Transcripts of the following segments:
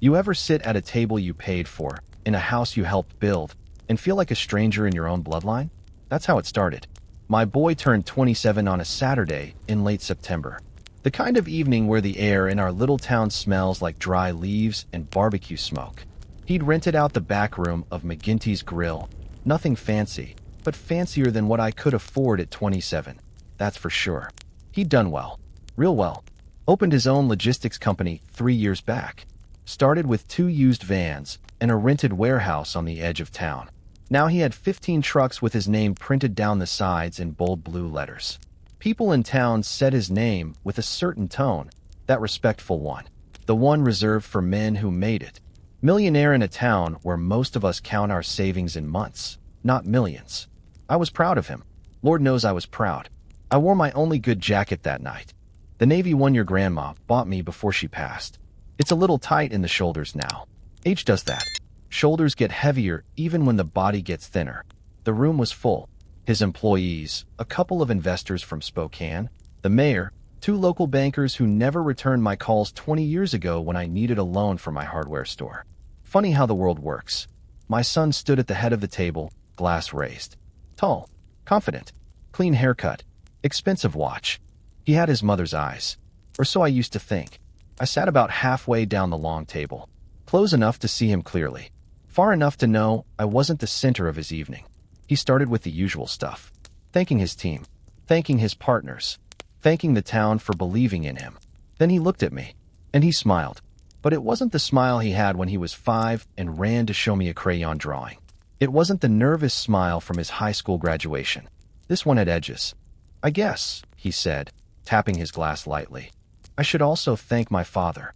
You ever sit at a table you paid for, in a house you helped build, and feel like a stranger in your own bloodline? That's how it started. My boy turned 27 on a Saturday in late September. The kind of evening where the air in our little town smells like dry leaves and barbecue smoke. He'd rented out the back room of McGinty's Grill. Nothing fancy, but fancier than what I could afford at 27. That's for sure. He'd done well. Real well. Opened his own logistics company 3 years back. Started with 2 used vans and a rented warehouse on the edge of town. Now he had 15 trucks with his name printed down the sides in bold blue letters. People in town said his name with a certain tone, that respectful one. The one reserved for men who made it. Millionaire in a town where most of us count our savings in months, not millions. I was proud of him. Lord knows I was proud. I wore my only good jacket that night. The navy one your grandma bought me before she passed. It's a little tight in the shoulders now. Age does that. Shoulders get heavier even when the body gets thinner. The room was full. His employees, a couple of investors from Spokane, the mayor, 2 local bankers who never returned my calls 20 years ago when I needed a loan for my hardware store. Funny how the world works. My son stood at the head of the table, glass raised. Tall, confident, clean haircut, expensive watch. He had his mother's eyes. Or so I used to think. I sat about halfway down the long table, close enough to see him clearly, far enough to know I wasn't the center of his evening. He started with the usual stuff, thanking his team, thanking his partners, thanking the town for believing in him. Then he looked at me, and he smiled. But it wasn't the smile he had when he was 5 and ran to show me a crayon drawing. It wasn't the nervous smile from his high school graduation. This one had edges. I guess, he said, tapping his glass lightly. I should also thank my father.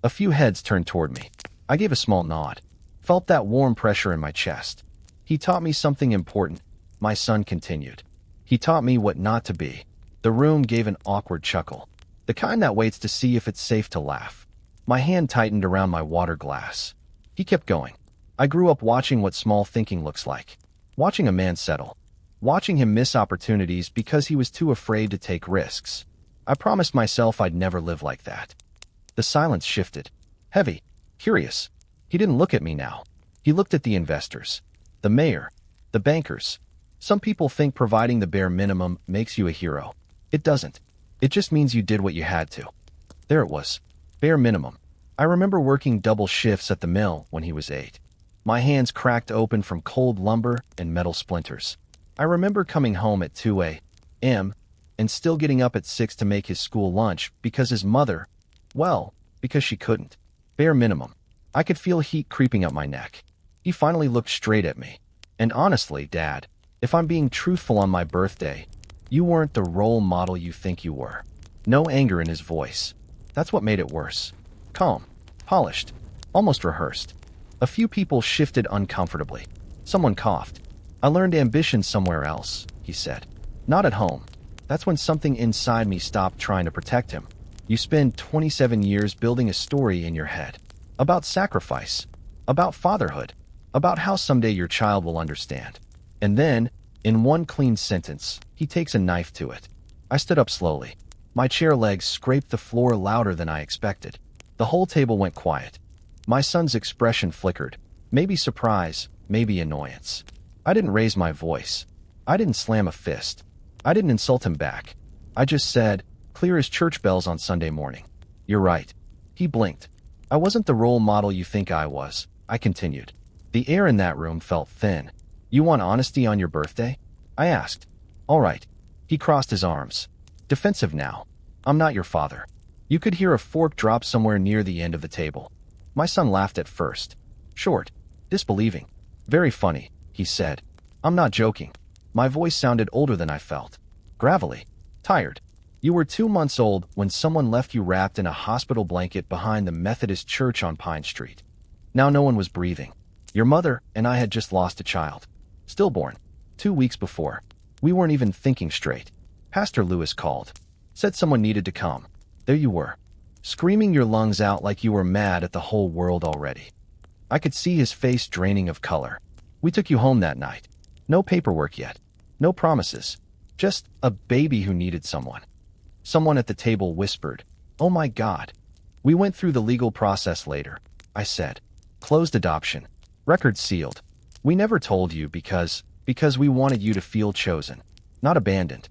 A few heads turned toward me. I gave a small nod. Felt that warm pressure in my chest. He taught me something important, my son continued. He taught me what not to be. The room gave an awkward chuckle, the kind that waits to see if it's safe to laugh. My hand tightened around my water glass. He kept going. I grew up watching what small thinking looks like. Watching a man settle. Watching him miss opportunities because he was too afraid to take risks. I promised myself I'd never live like that. The silence shifted. Heavy. Curious. He didn't look at me now. He looked at the investors. The mayor. The bankers. Some people think providing the bare minimum makes you a hero. It doesn't. It just means you did what you had to. There it was. Bare minimum. I remember working double shifts at the mill when he was 8. My hands cracked open from cold lumber and metal splinters. I remember coming home at 2 a.m. and still getting up at 6 to make his school lunch because his mother, well, because she couldn't. Bare minimum. I could feel heat creeping up my neck. He finally looked straight at me. And honestly, Dad, if I'm being truthful on my birthday, you weren't the role model you think you were. No anger in his voice. That's what made it worse. Calm, polished, almost rehearsed. A few people shifted uncomfortably. Someone coughed. I learned ambition somewhere else, he said. Not at home. That's when something inside me stopped trying to protect him. You spend 27 years building a story in your head. About sacrifice. About fatherhood. About how someday your child will understand. And then, in one clean sentence, he takes a knife to it. I stood up slowly. My chair legs scraped the floor louder than I expected. The whole table went quiet. My son's expression flickered. Maybe surprise, maybe annoyance. I didn't raise my voice. I didn't slam a fist. I didn't insult him back. I just said, clear as church bells on Sunday morning. You're right. He blinked. I wasn't the role model you think I was, I continued. The air in that room felt thin. You want honesty on your birthday? I asked. All right. He crossed his arms. Defensive now. I'm not your father. You could hear a fork drop somewhere near the end of the table. My son laughed at first. Short. Disbelieving. Very funny, he said. I'm not joking. My voice sounded older than I felt. Gravelly. Tired. You were 2 months old when someone left you wrapped in a hospital blanket behind the Methodist church on Pine Street. Now no one was breathing. Your mother and I had just lost a child. Stillborn. 2 weeks before. We weren't even thinking straight. Pastor Lewis called. Said someone needed to come. There you were. Screaming your lungs out like you were mad at the whole world already. I could see his face draining of color. We took you home that night. No paperwork yet. No promises. Just a baby who needed someone. Someone at the table whispered, "Oh my God." We went through the legal process later. I said. Closed adoption. Record sealed. We never told you because we wanted you to feel chosen, not abandoned.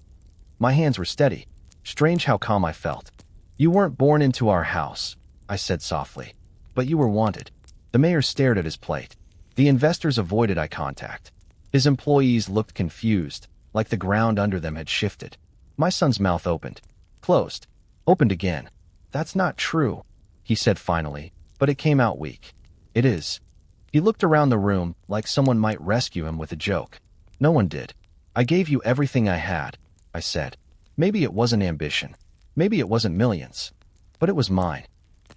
My hands were steady. Strange how calm I felt. You weren't born into our house, I said softly. But you were wanted. The mayor stared at his plate. The investors avoided eye contact. His employees looked confused, like the ground under them had shifted. My son's mouth opened. Closed. Opened again. That's not true, he said finally, but it came out weak. It is. He looked around the room like someone might rescue him with a joke. No one did. I gave you everything I had, I said. Maybe it wasn't ambition. Maybe it wasn't millions. But it was mine.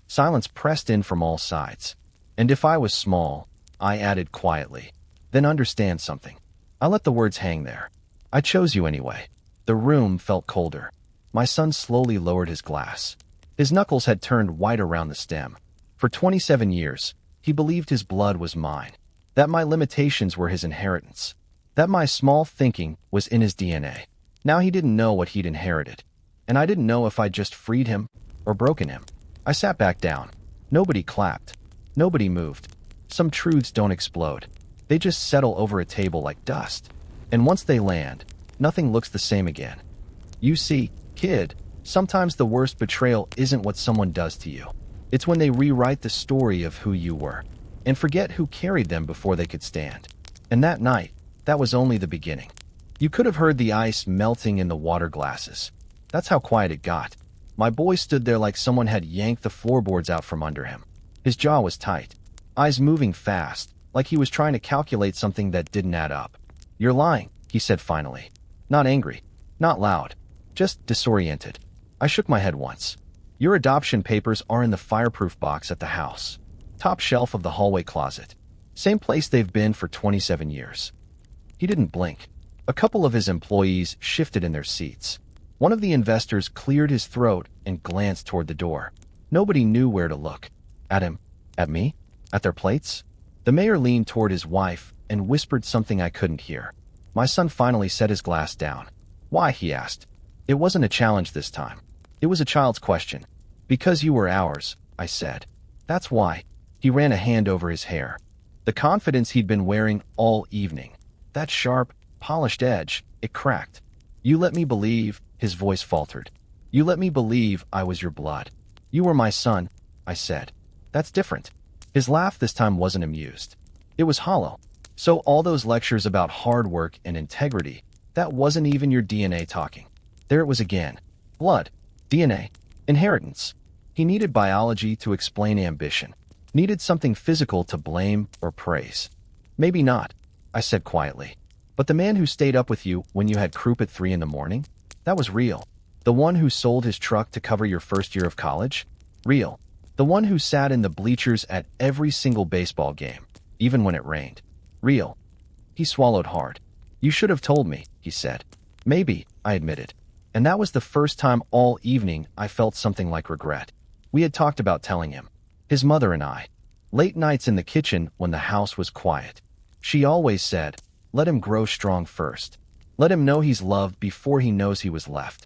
Silence pressed in from all sides. And if I was small, I added quietly, then understand something. I let the words hang there. I chose you anyway. The room felt colder. My son slowly lowered his glass. His knuckles had turned white around the stem. For 27 years, he believed his blood was mine, that my limitations were his inheritance, that my small thinking was in his DNA. Now he didn't know what he'd inherited, and I didn't know if I'd just freed him or broken him. I sat back down. Nobody clapped. Nobody moved. Some truths don't explode. They just settle over a table like dust. And once they land, nothing looks the same again. You see, kid, sometimes the worst betrayal isn't what someone does to you. It's when they rewrite the story of who you were and forget who carried them before they could stand. And that night, that was only the beginning. You could have heard the ice melting in the water glasses. That's how quiet it got. My boy stood there like someone had yanked the floorboards out from under him. His jaw was tight, eyes moving fast, like he was trying to calculate something that didn't add up. You're lying, he said finally. Not angry, not loud, just disoriented. I shook my head once. Your adoption papers are in the fireproof box at the house. Top shelf of the hallway closet. Same place they've been for 27 years. He didn't blink. A couple of his employees shifted in their seats. One of the investors cleared his throat and glanced toward the door. Nobody knew where to look. At him? At me? At their plates? The mayor leaned toward his wife and whispered something I couldn't hear. My son finally set his glass down. Why? He asked. It wasn't a challenge this time. It was a child's question. Because you were ours, I said. That's why. He ran a hand over his hair. The confidence he'd been wearing all evening. That sharp, polished edge, it cracked. You let me believe, his voice faltered. You let me believe I was your blood. You were my son, I said. That's different. His laugh this time wasn't amused. It was hollow. So all those lectures about hard work and integrity, that wasn't even your DNA talking. There it was again. Blood. DNA. Inheritance. He needed biology to explain ambition. Needed something physical to blame or praise. Maybe not, I said quietly. But the man who stayed up with you when you had croup at 3 a.m, that was real. The one who sold his truck to cover your first year of college? Real. The one who sat in the bleachers at every single baseball game, even when it rained. Real. He swallowed hard. You should have told me, he said. Maybe, I admitted. And that was the first time all evening I felt something like regret. We had talked about telling him. His mother and I. Late nights in the kitchen when the house was quiet. She always said, let him grow strong first. Let him know he's loved before he knows he was left.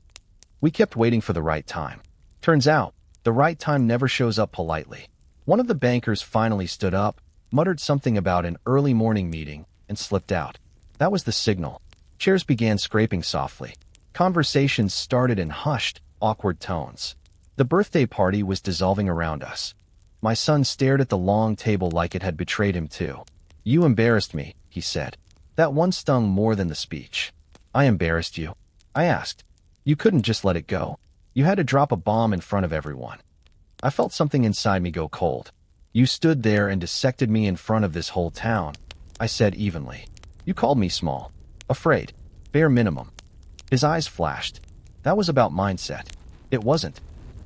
We kept waiting for the right time. Turns out, the right time never shows up politely. One of the bankers finally stood up, muttered something about an early morning meeting, and slipped out. That was the signal. Chairs began scraping softly. Conversations started in hushed, awkward tones. The birthday party was dissolving around us. My son stared at the long table like it had betrayed him too. You embarrassed me, he said. That one stung more than the speech. I embarrassed you? I asked. You couldn't just let it go. You had to drop a bomb in front of everyone. I felt something inside me go cold. You stood there and dissected me in front of this whole town, I said evenly. You called me small. Afraid. Bare minimum. His eyes flashed. That was about mindset. It wasn't.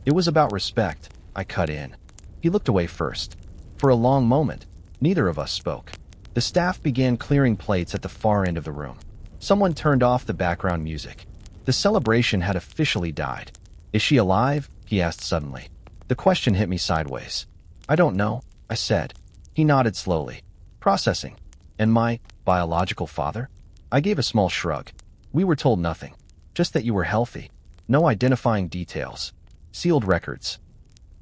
It was about respect, I cut in. He looked away first. For a long moment, neither of us spoke. The staff began clearing plates at the far end of the room. Someone turned off the background music. The celebration had officially died. Is she alive? He asked suddenly. The question hit me sideways. I don't know, I said. He nodded slowly. Processing. And my biological father? I gave a small shrug. We were told nothing. Just that you were healthy. No identifying details. Sealed records.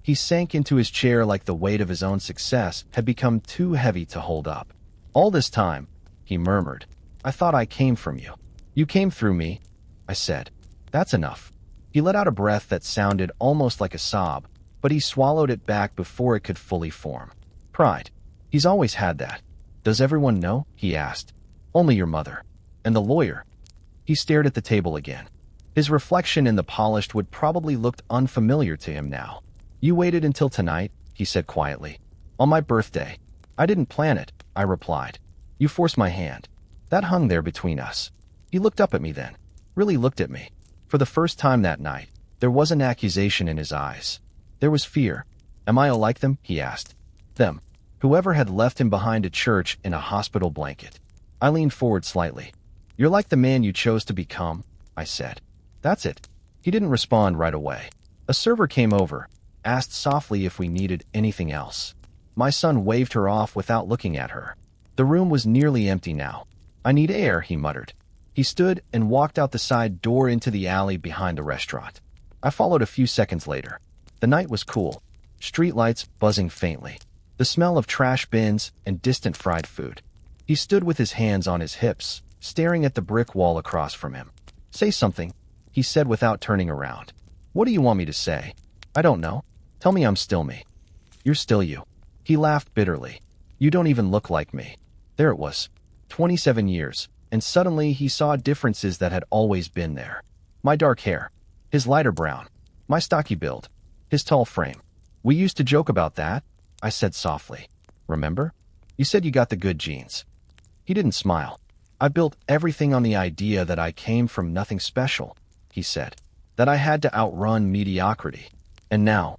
He sank into his chair like the weight of his own success had become too heavy to hold up. All this time, he murmured, I thought I came from you. You came through me, I said. That's enough. He let out a breath that sounded almost like a sob, but he swallowed it back before it could fully form. Pride. He's always had that. Does everyone know? He asked. Only your mother. And the lawyer. He stared at the table again. His reflection in the polished wood probably looked unfamiliar to him now. You waited until tonight, he said quietly. On my birthday. I didn't plan it, I replied. You forced my hand. That hung there between us. He looked up at me then. Really looked at me. For the first time that night, there was an accusation in his eyes. There was fear. Am I like them? He asked. Them. Whoever had left him behind at church in a hospital blanket. I leaned forward slightly. You're like the man you chose to become, I said. That's it. He didn't respond right away. A server came over, asked softly if we needed anything else. My son waved her off without looking at her. The room was nearly empty now. I need air, he muttered. He stood and walked out the side door into the alley behind the restaurant. I followed a few seconds later. The night was cool. Streetlights buzzing faintly. The smell of trash bins and distant fried food. He stood with his hands on his hips, staring at the brick wall across from him. Say something, he said without turning around. What do you want me to say? I don't know. Tell me I'm still me. You're still you. He laughed bitterly. You don't even look like me. There it was. 27 years, and suddenly he saw differences that had always been there. My dark hair. His lighter brown. My stocky build. His tall frame. We used to joke about that, I said softly. Remember? You said you got the good genes. He didn't smile. I built everything on the idea that I came from nothing special, he said. That I had to outrun mediocrity. And now?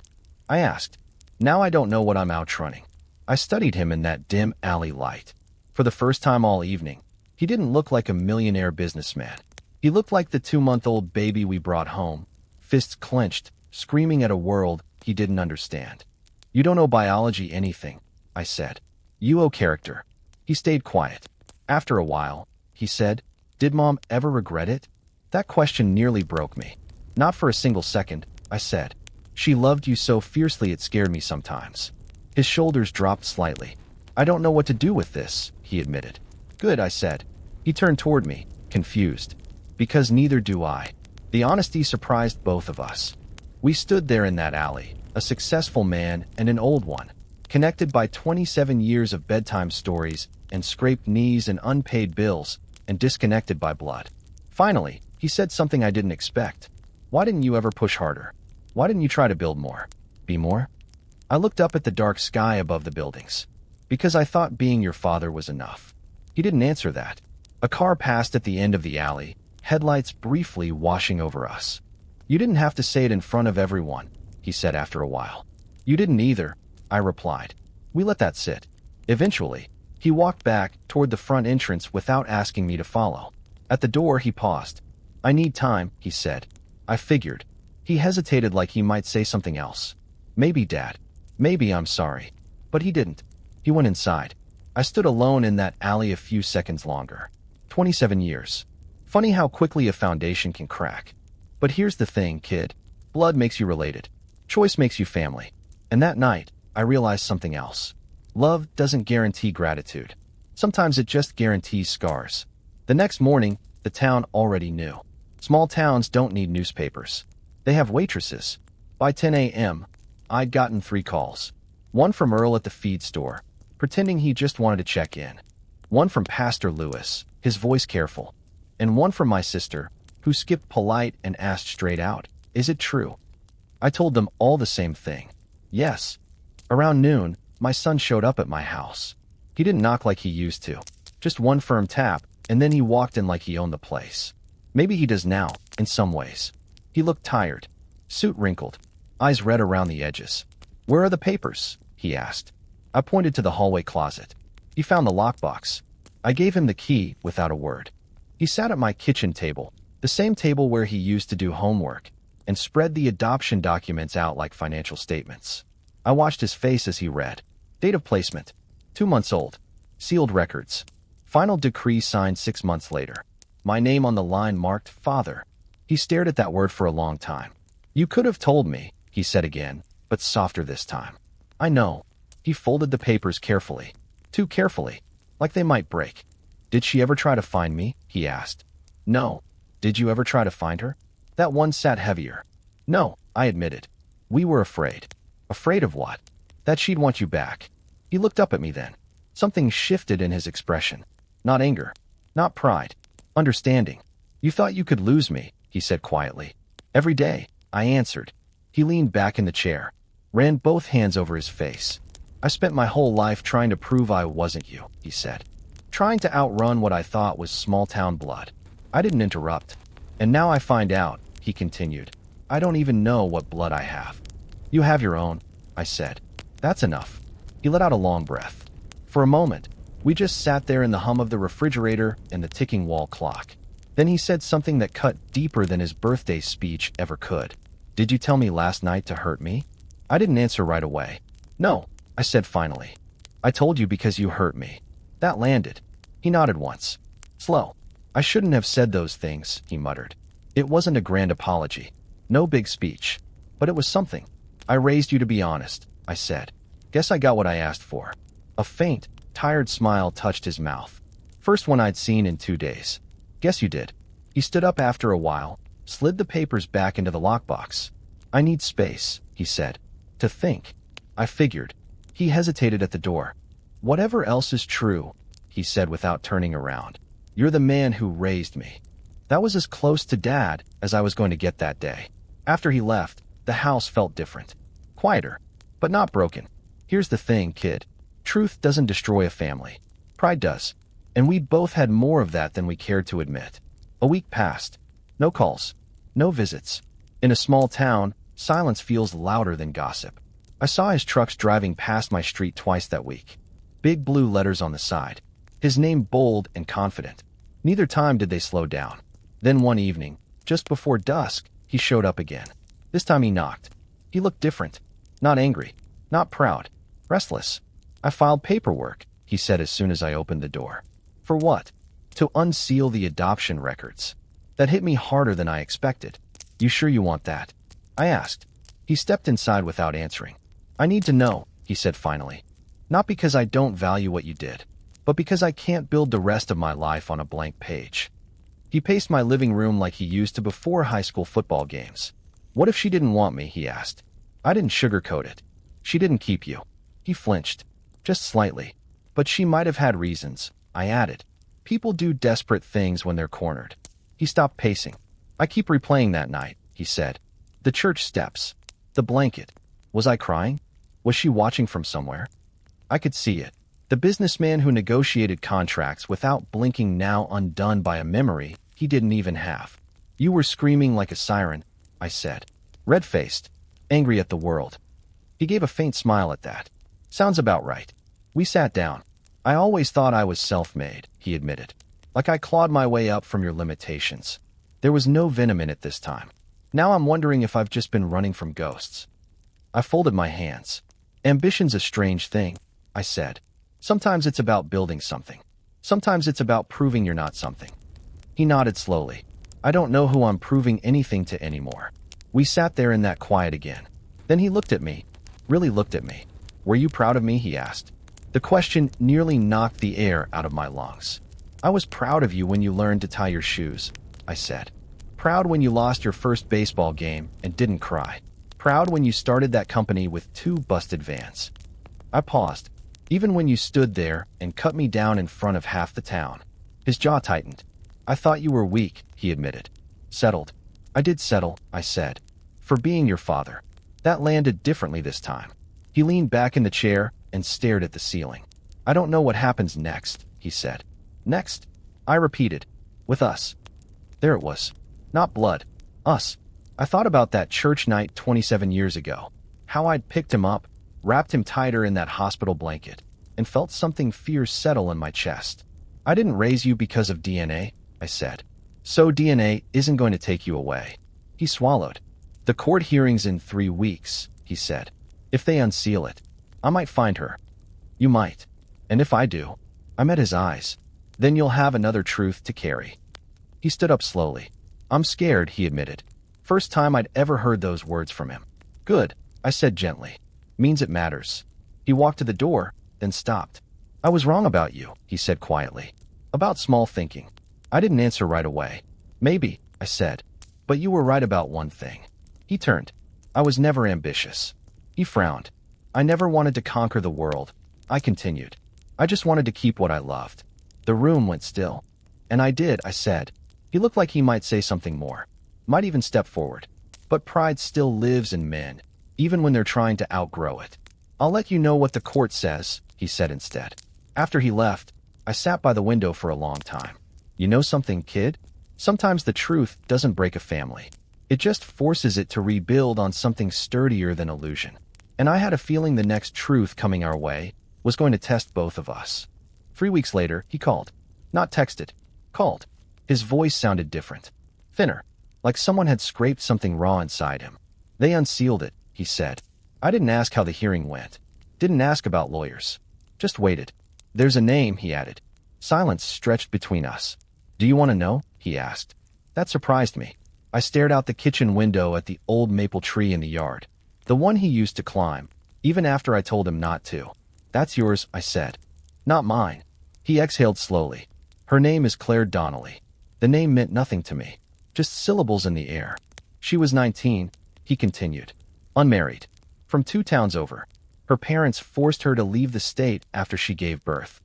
I asked. Now I don't know what I'm outrunning. I studied him in that dim alley light. For the first time all evening, he didn't look like a millionaire businessman. He looked like the 2-month-old baby we brought home, fists clenched, screaming at a world he didn't understand. You don't know biology anything, I said. You owe character. He stayed quiet. After a while, he said, Did Mom ever regret it? That question nearly broke me. Not for a single second, I said. She loved you so fiercely it scared me sometimes. His shoulders dropped slightly. I don't know what to do with this, he admitted. Good, I said. He turned toward me, confused. Because neither do I. The honesty surprised both of us. We stood there in that alley, a successful man and an old one, connected by 27 years of bedtime stories and scraped knees and unpaid bills, and disconnected by blood. Finally, he said something I didn't expect. Why didn't you ever push harder? Why didn't you try to build more? Be more? I looked up at the dark sky above the buildings. Because I thought being your father was enough. He didn't answer that. A car passed at the end of the alley, headlights briefly washing over us. You didn't have to say it in front of everyone, he said after a while. You didn't either, I replied. We let that sit. Eventually, he walked back toward the front entrance without asking me to follow. At the door, he paused. I need time, he said. I figured. He hesitated like he might say something else. Maybe Dad. Maybe I'm sorry. But he didn't. He went inside. I stood alone in that alley a few seconds longer. 27 years. Funny how quickly a foundation can crack. But here's the thing, kid. Blood makes you related. Choice makes you family. And that night, I realized something else. Love doesn't guarantee gratitude. Sometimes it just guarantees scars. The next morning, the town already knew. Small towns don't need newspapers. They have waitresses. By 10 a.m., I'd gotten 3 calls. One from Earl at the feed store, pretending he just wanted to check in. One from Pastor Lewis, his voice careful. And one from my sister, who skipped polite and asked straight out, Is it true? I told them all the same thing. Yes. Around noon, my son showed up at my house. He didn't knock like he used to. Just one firm tap, and then he walked in like he owned the place. Maybe he does now, in some ways. He looked tired. Suit wrinkled. Eyes red around the edges. Where are the papers? He asked. I pointed to the hallway closet. He found the lockbox. I gave him the key without a word. He sat at my kitchen table, the same table where he used to do homework, and spread the adoption documents out like financial statements. I watched his face as he read. Date of placement. 2 months old. Sealed records. Final decree signed 6 months later. My name on the line marked father. He stared at that word for a long time. You could have told me, he said again. but softer this time. I know. He folded the papers carefully. Too carefully. Like they might break. Did she ever try to find me? He asked. No. Did you ever try to find her? That one sat heavier. No, I admitted. We were afraid. Afraid of what? That she'd want you back. He looked up at me then. Something shifted in his expression. Not anger. Not pride. Understanding. You thought you could lose me, he said quietly. Every day, I answered. He leaned back in the chair, ran both hands over his face. I spent my whole life trying to prove I wasn't you, he said. Trying to outrun what I thought was small-town blood. I didn't interrupt. And now I find out, he continued. I don't even know what blood I have. You have your own, I said. That's enough. He let out a long breath. For a moment, we just sat there in the hum of the refrigerator and the ticking wall clock. Then he said something that cut deeper than his birthday speech ever could. Did you tell me last night to hurt me? I didn't answer right away. No, I said finally. I told you because you hurt me. That landed. He nodded once. Slow. I shouldn't have said those things, he muttered. It wasn't a grand apology. No big speech. But it was something. I raised you to be honest, I said. Guess I got what I asked for. A faint, tired smile touched his mouth. First one I'd seen in 2 days. Guess you did. He stood up after a while, slid the papers back into the lockbox. I need space, he said. To think. I figured. He hesitated at the door. Whatever else is true, he said without turning around. You're the man who raised me. That was as close to Dad as I was going to get that day. After he left, the house felt different. Quieter, but not broken. Here's the thing, kid. Truth doesn't destroy a family. Pride does. And we both had more of that than we cared to admit. A week passed. No calls. No visits. In a small town, silence feels louder than gossip. I saw his trucks driving past my street twice that week. Big blue letters on the side. His name bold and confident. Neither time did they slow down. Then one evening, just before dusk, he showed up again. This time he knocked. He looked different. Not angry. Not proud. Restless. I filed paperwork, he said as soon as I opened the door. For what? To unseal the adoption records. That hit me harder than I expected. You sure you want that? I asked. He stepped inside without answering. I need to know, he said finally. Not because I don't value what you did, but because I can't build the rest of my life on a blank page. He paced my living room like he used to before high school football games. What if she didn't want me, he asked. I didn't sugarcoat it. She didn't keep you. He flinched. Just slightly. But she might have had reasons, I added. People do desperate things when they're cornered. He stopped pacing. I keep replaying that night, he said. The church steps. The blanket. Was I crying? Was she watching from somewhere? I could see it. The businessman who negotiated contracts without blinking, now undone by a memory he didn't even have. You were screaming like a siren, I said. Red-faced. Angry at the world. He gave a faint smile at that. Sounds about right. We sat down. I always thought I was self-made, he admitted. Like I clawed my way up from your limitations. There was no venom in it this time. Now I'm wondering if I've just been running from ghosts. I folded my hands. Ambition's a strange thing, I said. Sometimes it's about building something. Sometimes it's about proving you're not something. He nodded slowly. I don't know who I'm proving anything to anymore. We sat there in that quiet again. Then he looked at me. Really looked at me. Were you proud of me? He asked. The question nearly knocked the air out of my lungs. I was proud of you when you learned to tie your shoes, I said. Proud when you lost your first baseball game and didn't cry. Proud when you started that company with 2 busted vans. I paused. Even when you stood there and cut me down in front of half the town. His jaw tightened. I thought you were weak, he admitted. Settled. I did settle, I said. For being your father. That landed differently this time. He leaned back in the chair and stared at the ceiling. I don't know what happens next, he said. Next? I repeated. With us. There it was. Not blood. Us. I thought about that church night 27 years ago. How I'd picked him up, wrapped him tighter in that hospital blanket, and felt something fierce settle in my chest. I didn't raise you because of DNA, I said. So DNA isn't going to take you away. He swallowed. The court hearing's in 3 weeks, he said. If they unseal it, I might find her. You might. And if I do, I met his eyes. Then you'll have another truth to carry. He stood up slowly. I'm scared, he admitted. First time I'd ever heard those words from him. Good. I said gently. Means it matters. He walked to the door, then stopped. I was wrong about you, he said quietly. About small thinking. I didn't answer right away. Maybe, I said. But you were right about one thing. He turned. I was never ambitious. He frowned. I never wanted to conquer the world. I continued. I just wanted to keep what I loved. The room went still. And I did, I said. He looked like he might say something more. Might even step forward. But pride still lives in men, even when they're trying to outgrow it. I'll let you know what the court says, he said instead. After he left, I sat by the window for a long time. You know something, kid? Sometimes the truth doesn't break a family. It just forces it to rebuild on something sturdier than illusion. And I had a feeling the next truth coming our way was going to test both of us. 3 weeks later, he called. Not texted. Called. His voice sounded different. Thinner. Like someone had scraped something raw inside him. They unsealed it, he said. I didn't ask how the hearing went. Didn't ask about lawyers. Just waited. There's a name, he added. Silence stretched between us. Do you want to know? He asked. That surprised me. I stared out the kitchen window at the old maple tree in the yard. The one he used to climb, even after I told him not to. That's yours, I said. Not mine. He exhaled slowly. Her name is Claire Donnelly. The name meant nothing to me. Just syllables in the air. She was 19, he continued. Unmarried. From 2 towns over. Her parents forced her to leave the state after she gave birth.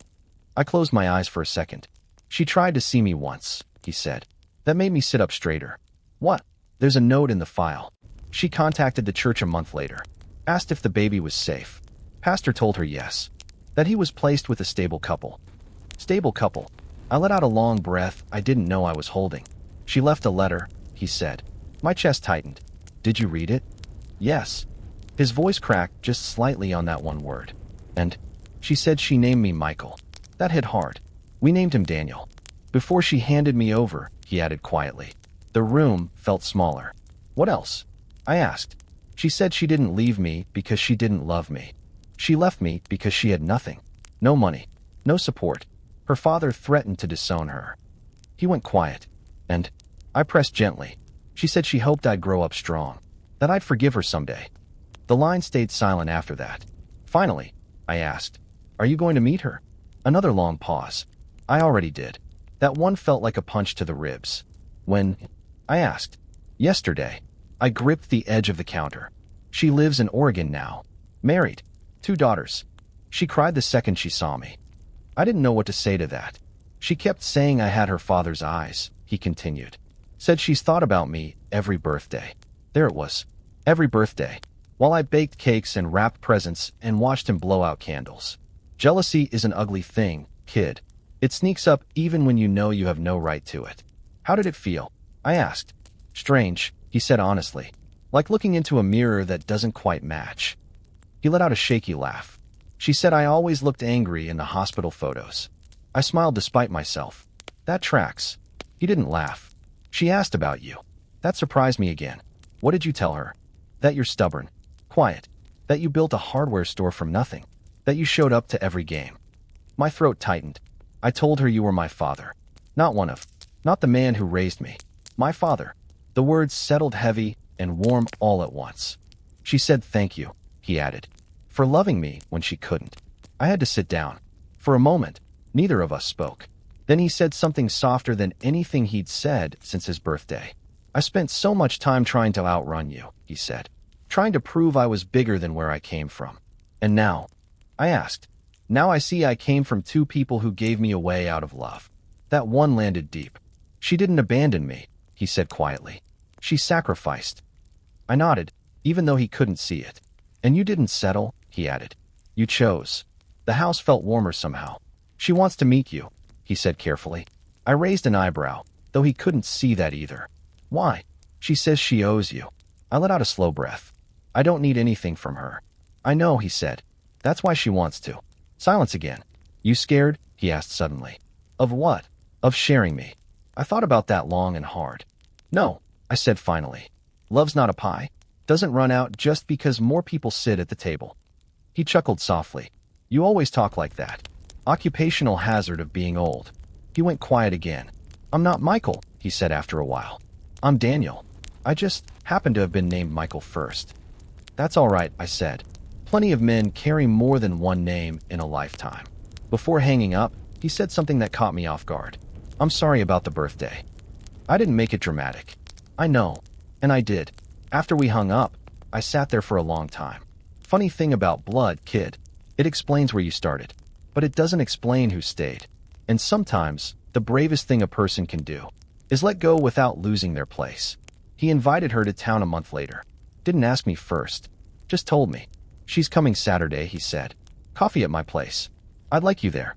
I closed my eyes for a second. She tried to see me once, he said. That made me sit up straighter. What? There's a note in the file. She contacted the church a month later. Asked if the baby was safe. Pastor told her yes. That he was placed with a stable couple. Stable couple. I let out a long breath I didn't know I was holding. She left a letter, he said. My chest tightened. Did you read it? Yes. His voice cracked just slightly on that one word. And she said she named me Michael. That hit hard. We named him Daniel. Before she handed me over, he added quietly. The room felt smaller. What else? I asked. She said she didn't leave me because she didn't love me. She left me because she had nothing. No money. No support. Her father threatened to disown her. He went quiet. And I pressed gently. She said she hoped I'd grow up strong. That I'd forgive her someday. The line stayed silent after that. Finally, I asked, are you going to meet her? Another long pause. I already did. That one felt like a punch to the ribs. When? I asked. Yesterday. I gripped the edge of the counter. She lives in Oregon now. Married. 2 daughters. She cried the second she saw me. I didn't know what to say to that. She kept saying I had her father's eyes, he continued. Said she's thought about me every birthday. There it was. Every birthday. While I baked cakes and wrapped presents and watched him blow out candles. Jealousy is an ugly thing, kid. It sneaks up even when you know you have no right to it. How did it feel? I asked. Strange, he said honestly. Like looking into a mirror that doesn't quite match. He let out a shaky laugh. She said I always looked angry in the hospital photos. I smiled despite myself. That tracks. He didn't laugh. She asked about you. That surprised me again. What did you tell her? That you're stubborn. Quiet. That you built a hardware store from nothing. That you showed up to every game. My throat tightened. I told her you were my father. Not the man who raised me. My father. The words settled heavy and warm all at once. She said thank you, he added. For loving me when she couldn't. I had to sit down. For a moment, neither of us spoke. Then he said something softer than anything he'd said since his birthday. I spent so much time trying to outrun you, he said. Trying to prove I was bigger than where I came from. And now? I asked. Now I see I came from 2 people who gave me away out of love. That one landed deep. She didn't abandon me, he said quietly. She sacrificed. I nodded, even though he couldn't see it. And you didn't settle, he added. You chose. The house felt warmer somehow. She wants to meet you, he said carefully. I raised an eyebrow, though he couldn't see that either. Why? She says she owes you. I let out a slow breath. I don't need anything from her. I know, he said. That's why she wants to. Silence again. You scared? He asked suddenly. Of what? Of sharing me. I thought about that long and hard. No, I said finally. Love's not a pie. Doesn't run out just because more people sit at the table. He chuckled softly. You always talk like that. Occupational hazard of being old. He went quiet again. I'm not Michael, he said after a while. I'm Daniel. I just happen to have been named Michael first. That's all right, I said. Plenty of men carry more than one name in a lifetime. Before hanging up, he said something that caught me off guard. I'm sorry about the birthday. I didn't make it dramatic. I know. And I did. After we hung up, I sat there for a long time. Funny thing about blood, kid. It explains where you started, but it doesn't explain who stayed. And sometimes, the bravest thing a person can do is let go without losing their place. He invited her to town a month later. Didn't ask me first. Just told me. She's coming Saturday, he said. Coffee at my place. I'd like you there.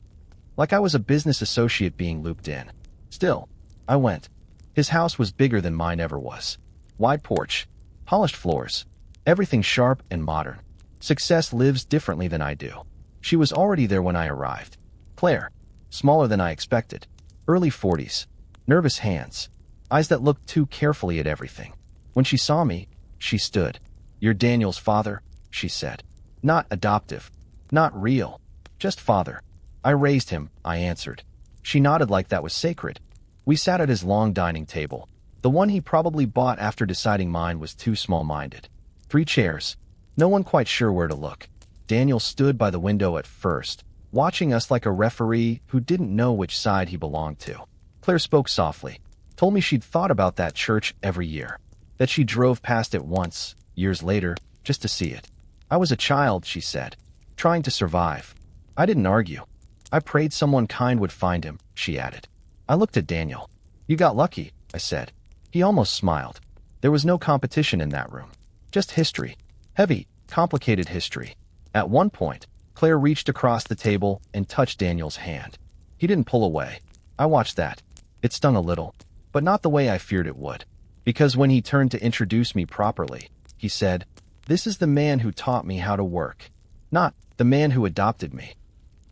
Like I was a business associate being looped in. Still, I went. His house was bigger than mine ever was. Wide porch, polished floors, everything sharp and modern. Success lives differently than I do. She was already there when I arrived. Claire, smaller than I expected, early 40s, nervous hands, eyes that looked too carefully at everything. When she saw me, she stood. You're Daniel's father, she said. Not adoptive, not real, just father. I raised him, I answered. She nodded like that was sacred. We sat at his long dining table. The one he probably bought after deciding mine was too small-minded. 3 chairs. No one quite sure where to look. Daniel stood by the window at first, watching us like a referee who didn't know which side he belonged to. Claire spoke softly, told me she'd thought about that church every year, that she drove past it once, years later, just to see it. I was a child, she said, trying to survive. I didn't argue. I prayed someone kind would find him, she added. I looked at Daniel. You got lucky, I said. He almost smiled. There was no competition in that room. Just history. Heavy, complicated history. At one point, Claire reached across the table and touched Daniel's hand. He didn't pull away. I watched that. It stung a little, but not the way I feared it would. Because when he turned to introduce me properly, he said, "This is the man who taught me how to work. Not the man who adopted me.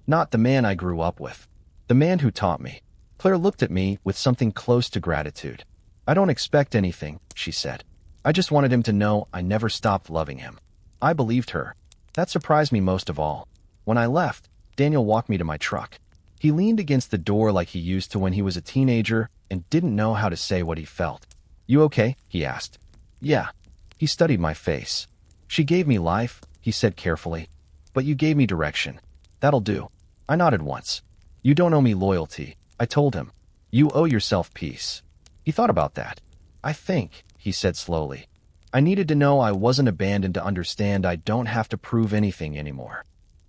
Not the man I grew up with. The man who taught me." Claire looked at me with something close to gratitude. I don't expect anything, she said. I just wanted him to know I never stopped loving him. I believed her. That surprised me most of all. When I left, Daniel walked me to my truck. He leaned against the door like he used to when he was a teenager and didn't know how to say what he felt. You okay? He asked. Yeah. He studied my face. She gave me life, he said carefully. But you gave me direction. That'll do. I nodded once. You don't owe me loyalty, I told him. You owe yourself peace. He thought about that. I think, he said slowly. I needed to know I wasn't abandoned to understand I don't have to prove anything anymore.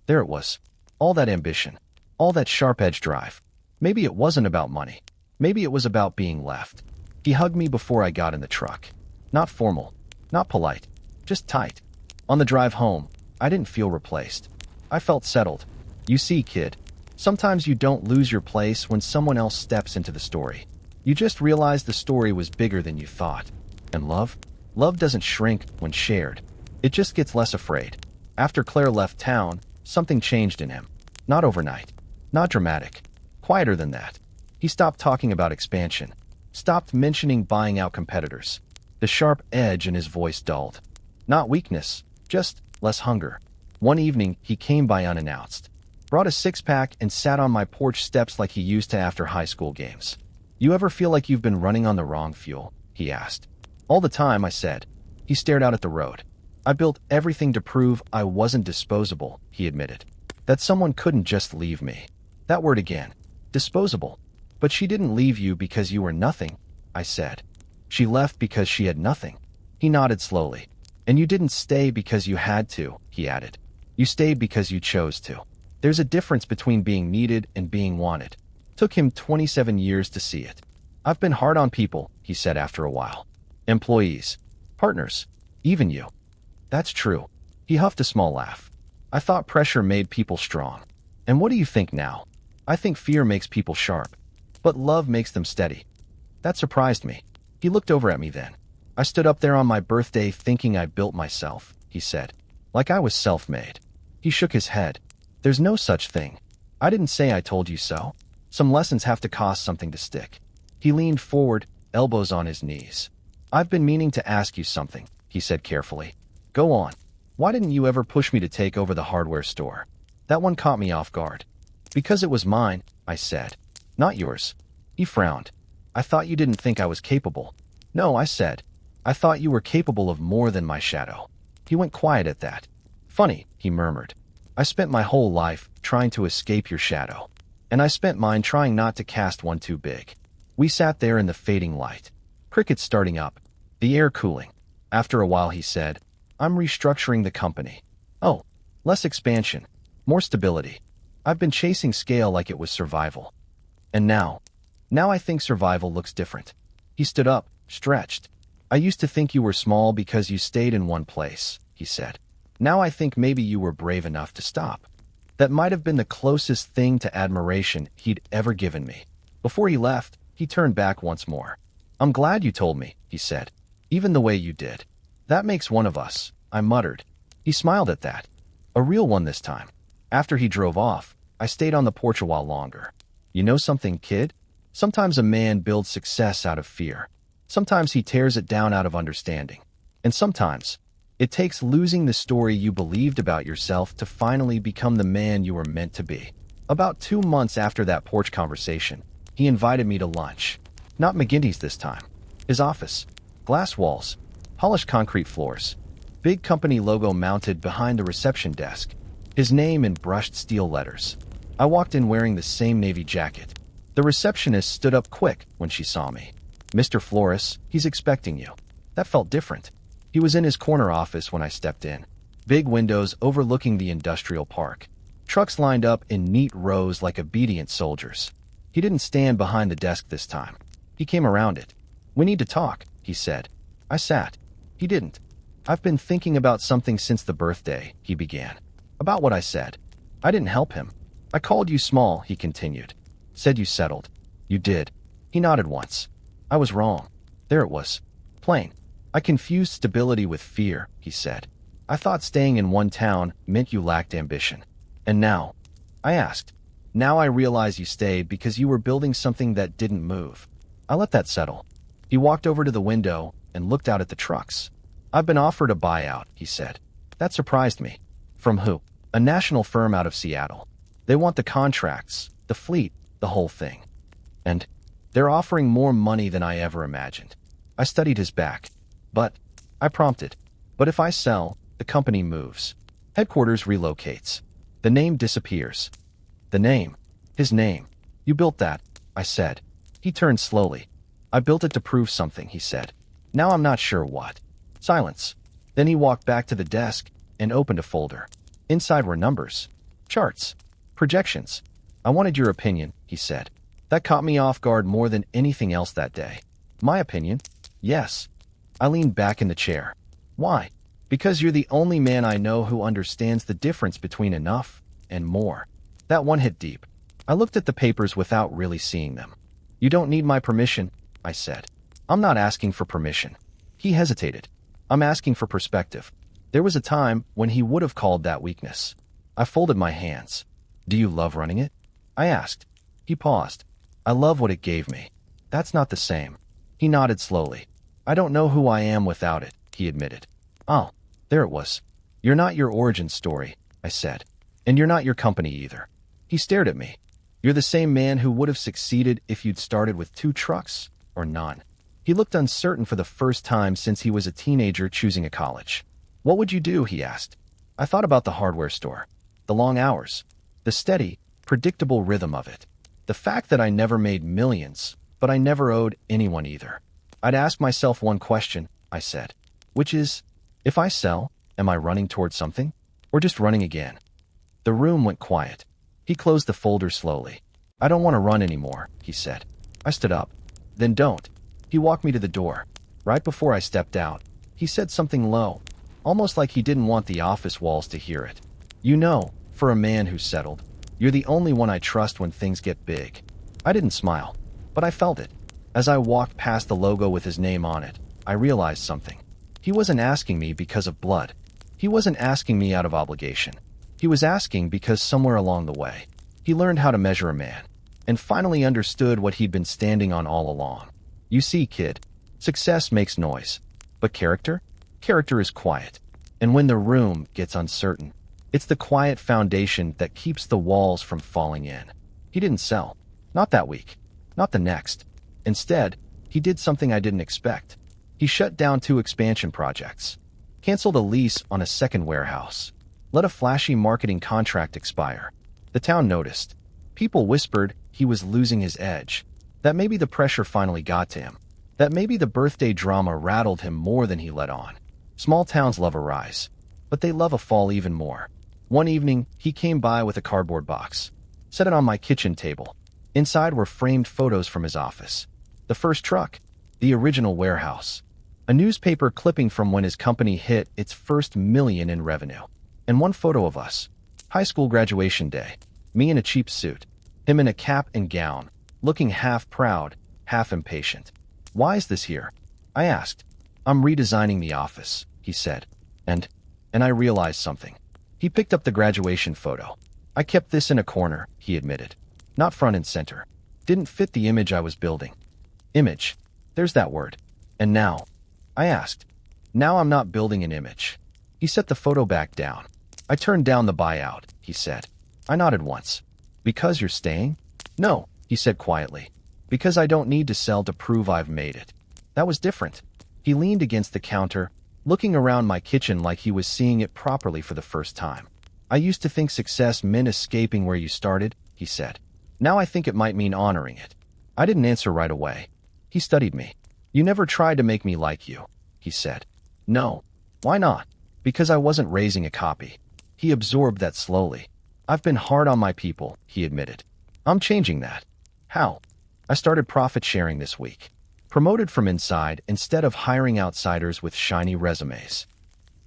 There it was. All that ambition. All that sharp-edged drive. Maybe it wasn't about money. Maybe it was about being left. He hugged me before I got in the truck. Not formal. Not polite. Just tight. On the drive home, I didn't feel replaced. I felt settled. You see, kid, sometimes you don't lose your place when someone else steps into the story. You just realize the story was bigger than you thought. And love? Love doesn't shrink when shared. It just gets less afraid. After Claire left town, something changed in him. Not overnight. Not dramatic. Quieter than that. He stopped talking about expansion. Stopped mentioning buying out competitors. The sharp edge in his voice dulled. Not weakness, just less hunger. One evening, he came by unannounced. Brought a six-pack and sat on my porch steps like he used to after high school games. You ever feel like you've been running on the wrong fuel? He asked. All the time, I said. He stared out at the road. I built everything to prove I wasn't disposable, he admitted. That someone couldn't just leave me. That word again. Disposable. But she didn't leave you because you were nothing, I said. She left because she had nothing. He nodded slowly. And you didn't stay because you had to, he added. You stayed because you chose to. There's a difference between being needed and being wanted. Took him 27 years to see it. I've been hard on people, he said after a while. Employees. Partners. Even you. That's true. He huffed a small laugh. I thought pressure made people strong. And what do you think now? I think fear makes people sharp. But love makes them steady. That surprised me. He looked over at me then. I stood up there on my birthday thinking I built myself, he said. Like I was self-made. He shook his head. There's no such thing. I didn't say I told you so. Some lessons have to cost something to stick. He leaned forward, elbows on his knees. I've been meaning to ask you something, he said carefully. Go on. Why didn't you ever push me to take over the hardware store? That one caught me off guard. Because it was mine, I said. Not yours. He frowned. I thought you didn't think I was capable. No, I said. I thought you were capable of more than my shadow. He went quiet at that. Funny, he murmured. I spent my whole life trying to escape your shadow. And I spent mine trying not to cast one too big. We sat there in the fading light. Crickets starting up. The air cooling. After a while he said, I'm restructuring the company. Oh, less expansion. More stability. I've been chasing scale like it was survival. And now I think survival looks different. He stood up, stretched. I used to think you were small because you stayed in one place, he said. Now I think maybe you were brave enough to stop. That might have been the closest thing to admiration he'd ever given me. Before he left, he turned back once more. I'm glad you told me, he said. Even the way you did. That makes one of us, I muttered. He smiled at that. A real one this time. After he drove off, I stayed on the porch a while longer. You know something, kid? Sometimes a man builds success out of fear. Sometimes he tears it down out of understanding. And sometimes it takes losing the story you believed about yourself to finally become the man you were meant to be. About 2 months after that porch conversation, he invited me to lunch. Not McGinty's this time. His office. Glass walls. Polished concrete floors. Big company logo mounted behind the reception desk. His name in brushed steel letters. I walked in wearing the same navy jacket. The receptionist stood up quick when she saw me. Mr. Flores, he's expecting you. That felt different. He was in his corner office when I stepped in. Big windows overlooking the industrial park. Trucks lined up in neat rows like obedient soldiers. He didn't stand behind the desk this time. He came around it. We need to talk, he said. I sat. He didn't. I've been thinking about something since the birthday, he began. About what I said. I didn't help him. I called you small, he continued. Said you settled. You did. He nodded once. I was wrong. There it was. Plain. I confused stability with fear, he said. I thought staying in one town meant you lacked ambition. And now? I asked. Now I realize you stayed because you were building something that didn't move. I let that settle. He walked over to the window and looked out at the trucks. I've been offered a buyout, he said. That surprised me. From who? A national firm out of Seattle. They want the contracts, the fleet, the whole thing. And they're offering more money than I ever imagined. I studied his back. But, I prompted, but if I sell, the company moves. Headquarters relocates. The name disappears. The name. His name. You built that, I said. He turned slowly. I built it to prove something, he said. Now I'm not sure what. Silence. Then he walked back to the desk and opened a folder. Inside were numbers. Charts. Projections. I wanted your opinion, he said. That caught me off guard more than anything else that day. My opinion? Yes. I leaned back in the chair. Why? Because you're the only man I know who understands the difference between enough and more. That one hit deep. I looked at the papers without really seeing them. You don't need my permission, I said. I'm not asking for permission. He hesitated. I'm asking for perspective. There was a time when he would have called that weakness. I folded my hands. Do you love running it? I asked. He paused. I love what it gave me. That's not the same. He nodded slowly. I don't know who I am without it, he admitted. Oh, there it was. You're not your origin story, I said. And you're not your company either. He stared at me. You're the same man who would have succeeded if you'd started with 2 trucks or none. He looked uncertain for the first time since he was a teenager choosing a college. What would you do, he asked. I thought about the hardware store. The long hours. The steady, predictable rhythm of it. The fact that I never made millions, but I never owed anyone either. I'd ask myself one question, I said, which is, if I sell, am I running towards something? Or just running again? The room went quiet. He closed the folder slowly. I don't want to run anymore, he said. I stood up. Then don't. He walked me to the door. Right before I stepped out, he said something low, almost like he didn't want the office walls to hear it. You know, for a man who's settled, you're the only one I trust when things get big. I didn't smile, but I felt it. As I walked past the logo with his name on it, I realized something. He wasn't asking me because of blood. He wasn't asking me out of obligation. He was asking because somewhere along the way, he learned how to measure a man, and finally understood what he'd been standing on all along. You see, kid, success makes noise, but character? Character is quiet. And when the room gets uncertain, it's the quiet foundation that keeps the walls from falling in. He didn't sell. Not that week. Not the next. Instead, he did something I didn't expect. He shut down 2 expansion projects. Canceled a lease on a second warehouse. Let a flashy marketing contract expire. The town noticed. People whispered he was losing his edge. That maybe the pressure finally got to him. That maybe the birthday drama rattled him more than he let on. Small towns love a rise, but they love a fall even more. One evening, he came by with a cardboard box. Set it on my kitchen table. Inside were framed photos from his office. The first truck. The original warehouse. A newspaper clipping from when his company hit its first million in revenue. And one photo of us. High school graduation day. Me in a cheap suit. Him in a cap and gown, looking half proud, half impatient. Why is this here? I asked. I'm redesigning the office, he said. And I realized something. He picked up the graduation photo. I kept this in a corner, he admitted. Not front and center. Didn't fit the image I was building. Image. There's that word. And now? I asked. Now I'm not building an image. He set the photo back down. I turned down the buyout, he said. I nodded once. Because you're staying? No, he said quietly. Because I don't need to sell to prove I've made it. That was different. He leaned against the counter, looking around my kitchen like he was seeing it properly for the first time. I used to think success meant escaping where you started, he said. Now I think it might mean honoring it. I didn't answer right away. He studied me. You never tried to make me like you, he said. No. Why not? Because I wasn't raising a copy. He absorbed that slowly. I've been hard on my people, he admitted. I'm changing that. How? I started profit sharing this week. Promoted from inside instead of hiring outsiders with shiny resumes.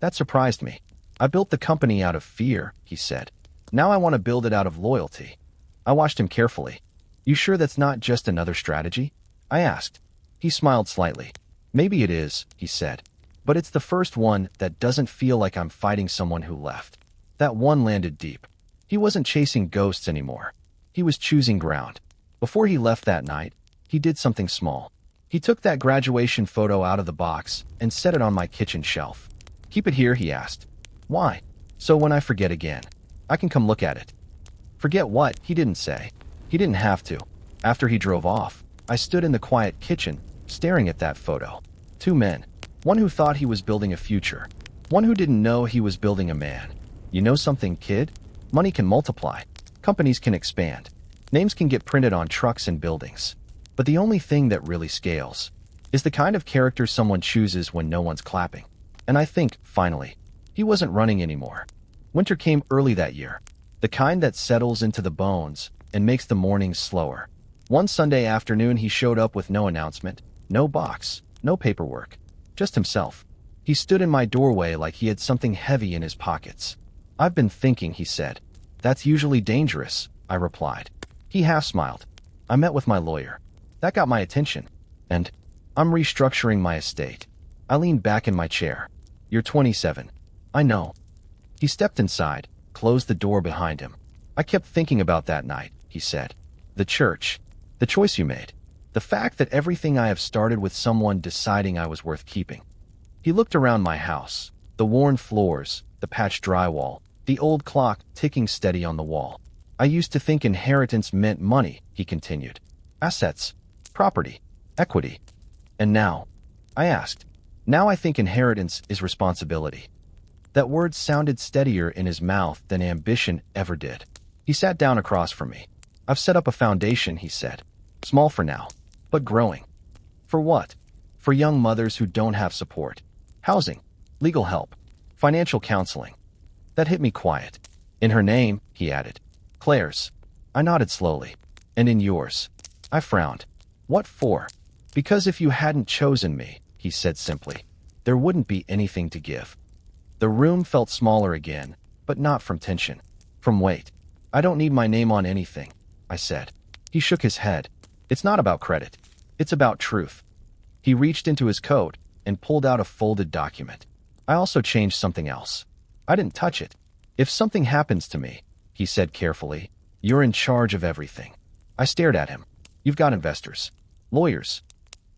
That surprised me. I built the company out of fear, he said. Now I want to build it out of loyalty. I watched him carefully. You sure that's not just another strategy? I asked. He smiled slightly. Maybe it is, he said. But it's the first one that doesn't feel like I'm fighting someone who left. That one landed deep. He wasn't chasing ghosts anymore. He was choosing ground. Before he left that night, he did something small. He took that graduation photo out of the box and set it on my kitchen shelf. Keep it here, he asked. Why? So when I forget again, I can come look at it. Forget what? He didn't say. He didn't have to. After he drove off, I stood in the quiet kitchen, staring at that photo. Two men. One who thought he was building a future. One who didn't know he was building a man. You know something, kid? Money can multiply. Companies can expand. Names can get printed on trucks and buildings. But the only thing that really scales is the kind of character someone chooses when no one's clapping. And I think, finally, he wasn't running anymore. Winter came early that year. The kind that settles into the bones and makes the mornings slower. One Sunday afternoon he showed up with no announcement, no box, no paperwork. Just himself. He stood in my doorway like he had something heavy in his pockets. I've been thinking, he said. That's usually dangerous, I replied. He half smiled. I met with my lawyer. That got my attention. And I'm restructuring my estate. I leaned back in my chair. You're 27. I know. He stepped inside, closed the door behind him. I kept thinking about that night, he said. The church. The choice you made. The fact that everything I have started with someone deciding I was worth keeping. He looked around my house. The worn floors, the patched drywall, the old clock ticking steady on the wall. I used to think inheritance meant money, he continued. Assets. Property. Equity. And now? I asked. Now I think inheritance is responsibility. That word sounded steadier in his mouth than ambition ever did. He sat down across from me. I've set up a foundation, he said. Small for now, but growing. For what? For young mothers who don't have support. Housing. Legal help. Financial counseling. That hit me quiet. In her name, he added. Claire's. I nodded slowly. And in yours. I frowned. What for? Because if you hadn't chosen me, he said simply, there wouldn't be anything to give. The room felt smaller again, but not from tension. From weight. I don't need my name on anything, I said. He shook his head. It's not about credit. It's about truth. He reached into his coat and pulled out a folded document. I also changed something else. I didn't touch it. If something happens to me, he said carefully, you're in charge of everything. I stared at him. You've got investors. Lawyers.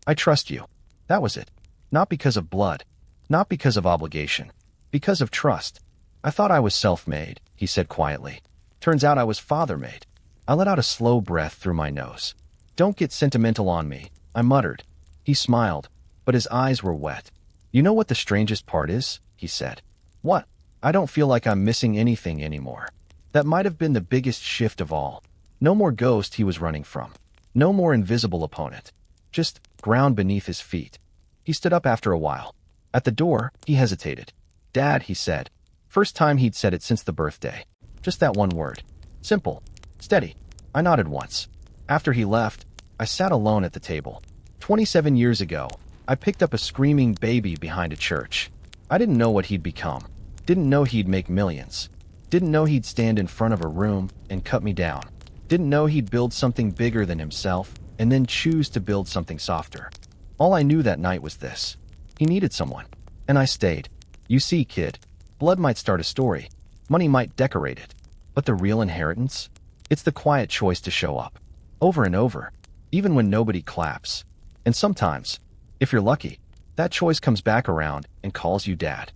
I trust you. That was it. Not because of blood. Not because of obligation. Because of trust. I thought I was self-made, he said quietly. Turns out I was father-made. I let out a slow breath through my nose. Don't get sentimental on me, I muttered. He smiled, but his eyes were wet. You know what the strangest part is? he said. What? I don't feel like I'm missing anything anymore. That might have been the biggest shift of all. No more ghost he was running from. No more invisible opponent. Just ground beneath his feet. He stood up after a while. At the door, he hesitated. Dad, he said. First time he'd said it since the birthday. Just that one word. Simple. Steady. I nodded once. After he left, I sat alone at the table. 27 years ago, I picked up a screaming baby behind a church. I didn't know what he'd become. Didn't know he'd make millions. Didn't know he'd stand in front of a room and cut me down. Didn't know he'd build something bigger than himself and then choose to build something softer. All I knew that night was this. He needed someone. And I stayed. You see, kid, blood might start a story. Money might decorate it. But the real inheritance? It's the quiet choice to show up. Over and over. Even when nobody claps. And sometimes, if you're lucky, that choice comes back around and calls you dad.